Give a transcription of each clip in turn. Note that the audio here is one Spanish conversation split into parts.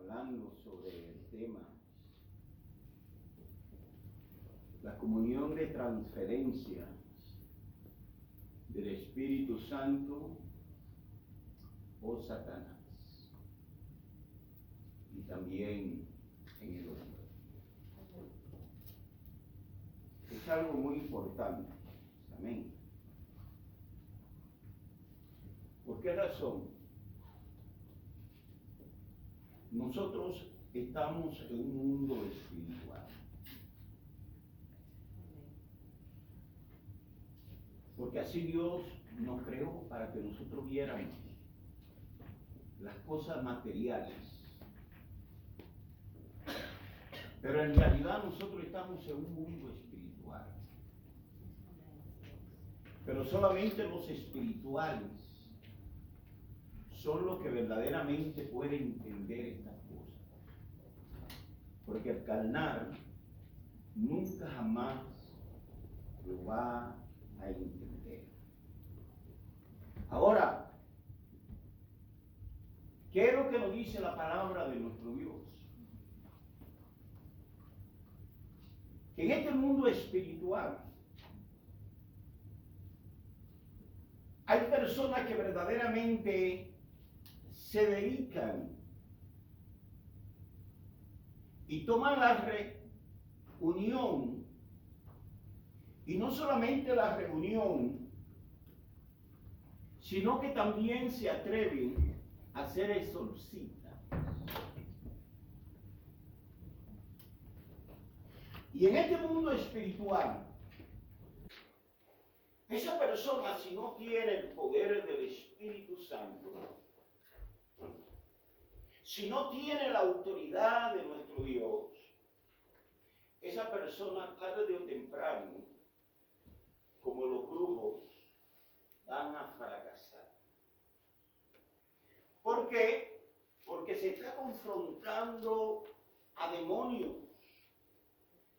hablando sobre el tema, la comunión de transferencia del Espíritu Santo o Satanás, y también en el hombre. Es algo muy importante. Amén. ¿Por qué razón? Nosotros estamos en un mundo espiritual. Porque así Dios nos creó para que nosotros viéramos las cosas materiales. Pero en realidad nosotros estamos en un mundo espiritual. Pero solamente los espirituales son los que verdaderamente pueden entender estas cosas. Porque el carnal nunca jamás lo va a entender. Ahora, ¿qué es lo que nos dice la palabra de nuestro Dios? Que en este mundo espiritual hay personas que verdaderamente se dedican y toman la reunión, y no solamente la reunión, sino que también se atreven a ser exorcistas. Y en este mundo espiritual, esa persona, si no tiene el poder del Espíritu Santo, si no tiene la autoridad de nuestro Dios, esa persona tarde o temprano, como los brujos, van a fracasar. ¿Por qué? Porque se está confrontando a demonios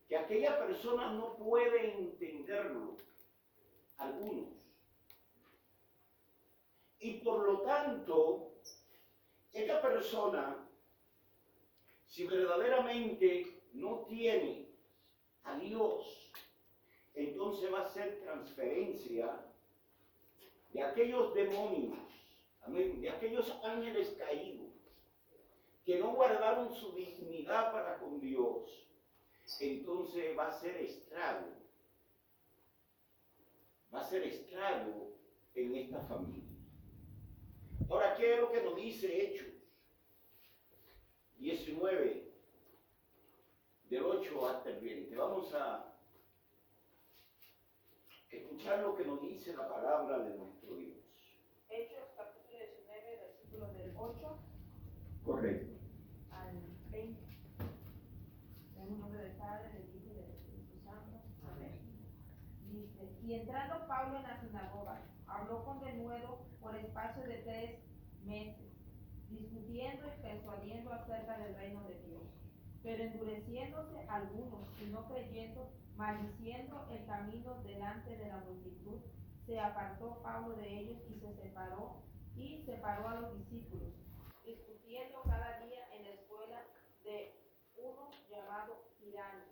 que aquella persona no puede entenderlo, algunos. Y por lo tanto, esta persona, si verdaderamente no tiene a Dios, entonces va a ser transferencia de aquellos demonios, amén, de aquellos ángeles caídos, que no guardaron su dignidad para con Dios. Entonces va a ser estrago. Va a ser estrago en esta familia. Ahora, ¿qué es lo que nos dice Hechos 19, del 8 hasta el 20? Vamos a escuchar lo que nos dice la palabra de nuestro Dios. Hechos capítulo 19, versículo del 8 Correcto. al 20. En el nombre del Padre, del Hijo y del Espíritu Santo. Amén. Dice: y entrando Pablo en la sinagoga, habló con denuedo por espacio de 3 meses, discutiendo y persuadiendo acerca del reino de Dios. Pero endureciéndose algunos y no creyendo, maldiciendo el camino delante de la multitud, se apartó Pablo de ellos y separó a los discípulos, discutiendo cada día en la escuela de uno llamado Tirano.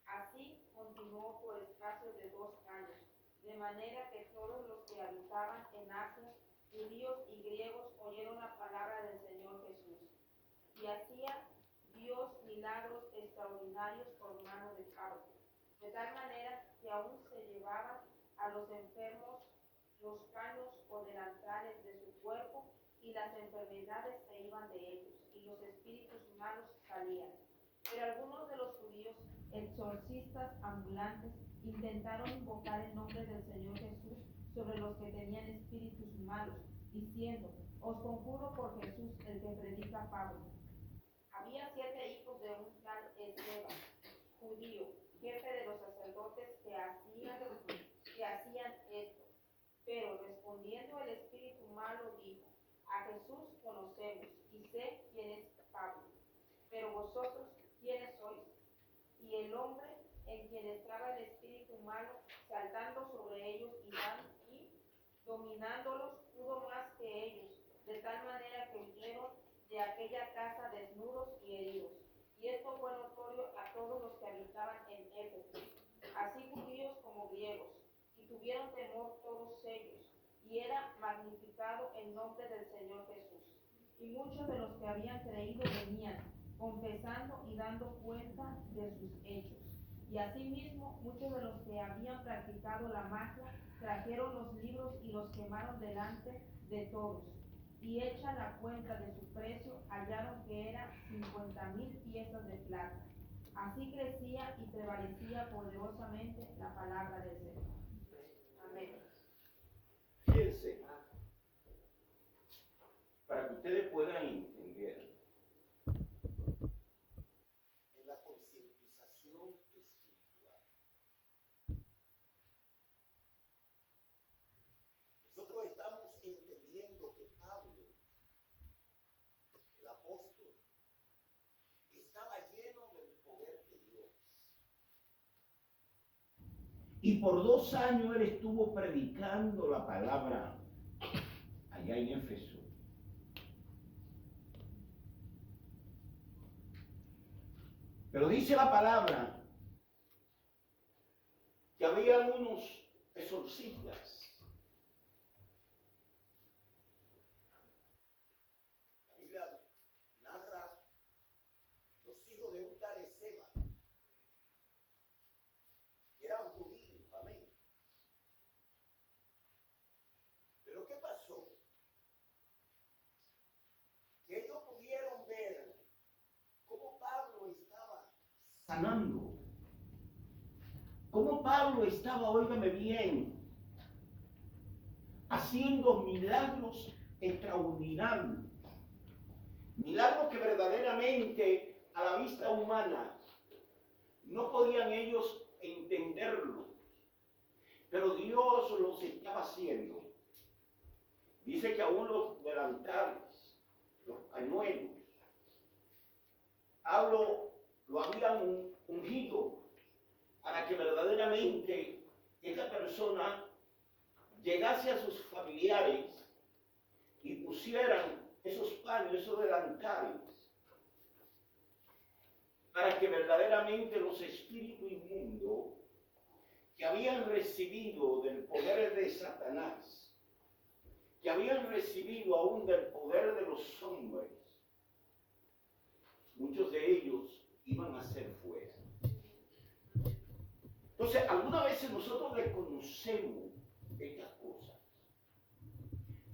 Así continuó por espacio de 2 años, de manera que todos los que habitaban en Asia, judíos y griegos, oyeron la palabra del Señor Jesús. Y hacía Dios milagros extraordinarios por mano de Pablo, de tal manera que aún se llevaban a los enfermos los paños o delantales de su cuerpo, y las enfermedades se iban de ellos, y los espíritus malos salían. Pero algunos de los judíos, exorcistas ambulantes, intentaron invocar el nombre del Señor Jesús sobre los que tenían espíritus malos, diciendo: os conjuro por Jesús, el que predica Pablo. Había 7 hijos de un tal Esteban, judío, jefe de los sacerdotes, que hacían esto. Pero respondiendo el espíritu malo dijo: a Jesús conocemos y sé quién es Pablo, pero vosotros, ¿quiénes sois? Y el hombre en quien estaba el espíritu malo, saltando sobre ellos y dominándolos, pudo más que ellos, de tal manera que huyeron de de aquella casa desnudos y heridos. Y esto fue notorio a todos los que habitaban en Éfeso, así judíos como griegos, y tuvieron temor todos ellos, y era magnificado el nombre del Señor Jesús. Y muchos de los que habían creído venían, confesando y dando cuenta de sus hechos. Y asimismo, muchos de los que habían practicado la magia trajeron los libros y los quemaron delante de todos. Y hecha la cuenta de su precio, hallaron que eran 50,000 piezas de plata. Así crecía y prevalecía poderosamente la palabra del Señor. Amén. Fíjense, para que ustedes puedan entender, en la concientización espiritual, nosotros estamos entendiendo que Pablo, el apóstol, estaba lleno del poder de Dios. Y por 2 años él estuvo predicando la palabra allá en Éfeso. Pero dice la palabra que había unos exorcistas. La Biblia narra los hijos de un tal Esceva, que eran judíos, amén. Pero ¿qué pasó? Que ellos pudieron ver cómo Pablo estaba sanando. Cómo Pablo estaba, óigame bien, haciendo milagros extraordinarios. Milagros que verdaderamente a la vista humana no podían ellos entenderlo. Pero Dios los estaba haciendo. Dice que aún los delantales, los pañuelos, Pablo lo habían ungido para que verdaderamente esta persona llegase a sus familiares y pusieran esos paños, esos delantales, para que verdaderamente los espíritus inmundos que habían recibido del poder de Satanás, que habían recibido aún del poder de los hombres, muchos de ellos iban a ser fuera. Entonces, algunas veces nosotros desconocemos estas cosas.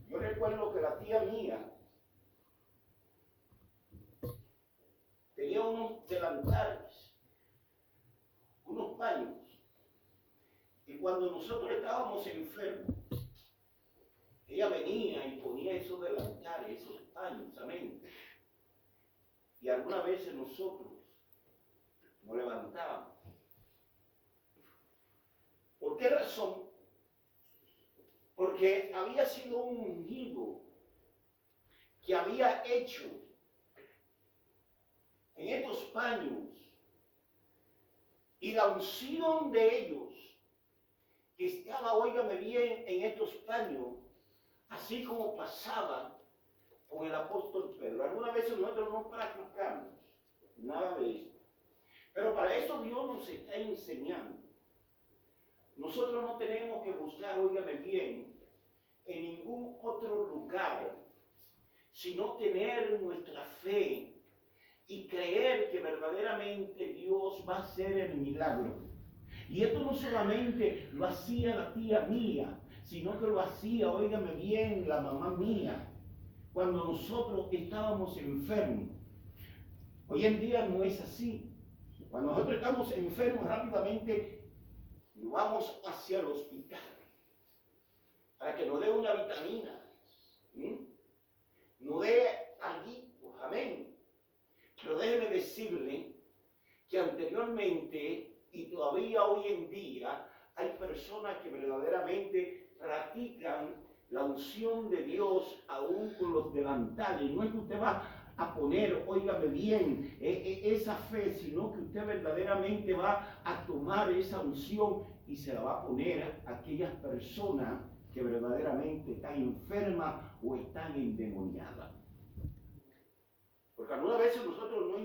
Yo recuerdo que la tía mía tenía unos delantales, unos paños, y cuando nosotros estábamos enfermos, ella venía y ponía esos delantales, esos paños, amén. Y algunas veces nosotros nos levantábamos. ¿Por qué razón? Porque había sido un ungido que había hecho en estos paños, y la unción de ellos que estaba, óigame bien, en estos paños, así como pasaba con el apóstol Pedro. Algunas veces nosotros no practicamos nada de esto, pero para eso Dios nos está enseñando. Nosotros no tenemos que buscar, óigame bien, en ningún otro lugar, sino tener nuestra fe y creer que verdaderamente Dios va a hacer el milagro. Y esto no solamente lo hacía la tía mía, sino que lo hacía, óigame bien, la mamá mía, cuando nosotros estábamos enfermos. Hoy en día no es así. Cuando nosotros estamos enfermos, rápidamente nos vamos hacia el hospital para que nos dé una vitamina, nos dé algo, amén. Pero déjeme decirle que anteriormente y todavía hoy en día hay personas que verdaderamente practican la unción de Dios aún con los delantales. No es que usted va a poner, óigame bien, esa fe, sino que usted verdaderamente va a tomar esa unción y se la va a poner a aquellas personas que verdaderamente están enfermas o están endemoniadas. Porque algunas veces nosotros no